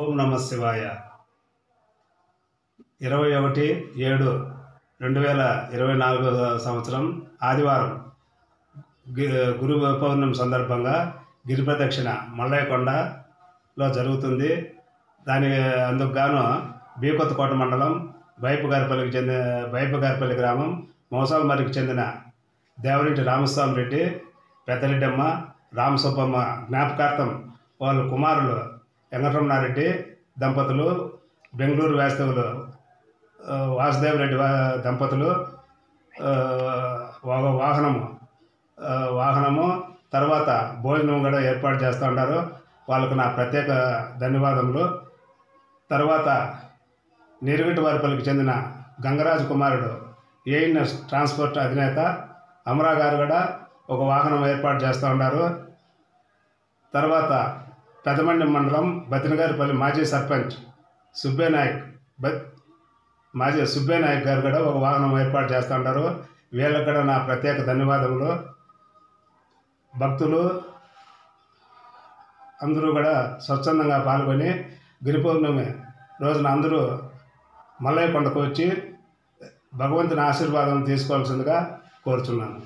ఓం నమ శివాయ. 21/7/2024 సంవత్సరం ఆదివారం గురు పౌర్ణమి సందర్భంగా గిరి ప్రదక్షిణ మల్లయ్యకొండలో జరుగుతుంది. అందుకు గాను బీకొత్తకోట మండలం బైపుగారిపల్లి గ్రామం మోసాలమర్రికి చెందిన దేవరింటి రామస్వామి రెడ్డి, పెద్దరెడ్డమ్మ, రామసుబ్బమ్మ జ్ఞాపకార్థం వాళ్ళ కుమారులు వెంకటరమణారెడ్డి దంపతులు, బెంగళూరు వాస్తవులు వాసుదేవరెడ్డి దంపతులు వాహనము తర్వాత భోజనం కూడా ఏర్పాటు చేస్తూ ఉంటారు. వాళ్ళకు నా ప్రత్యేక ధన్యవాదములు. తర్వాత నీరుగంటివారిపల్లికి చెందిన గంగరాజు కుమారుడు ఏఎన్ఎస్ ట్రాన్స్పోర్ట్ అధినేత అమరా గారు కూడా ఒక వాహనం ఏర్పాటు చేస్తూ ఉన్నారు. తర్వాత పెదమండి మండలం బతినగారిపల్లి మాజీ సర్పంచ్ సుబ్బేనాయక్ గారు కూడా ఒక వాహనం ఏర్పాటు చేస్తూ ఉంటారు. వీళ్ళకి కూడా నా ప్రత్యేక ధన్యవాదములు. భక్తులు అందరూ కూడా స్వచ్ఛందంగా పాల్గొని గిరి పౌర్ణమి రోజున అందరూ మల్లయ్యకొండకు వచ్చి భగవంతుని ఆశీర్వాదం తీసుకోవాల్సిందిగా కోరుచున్నాను.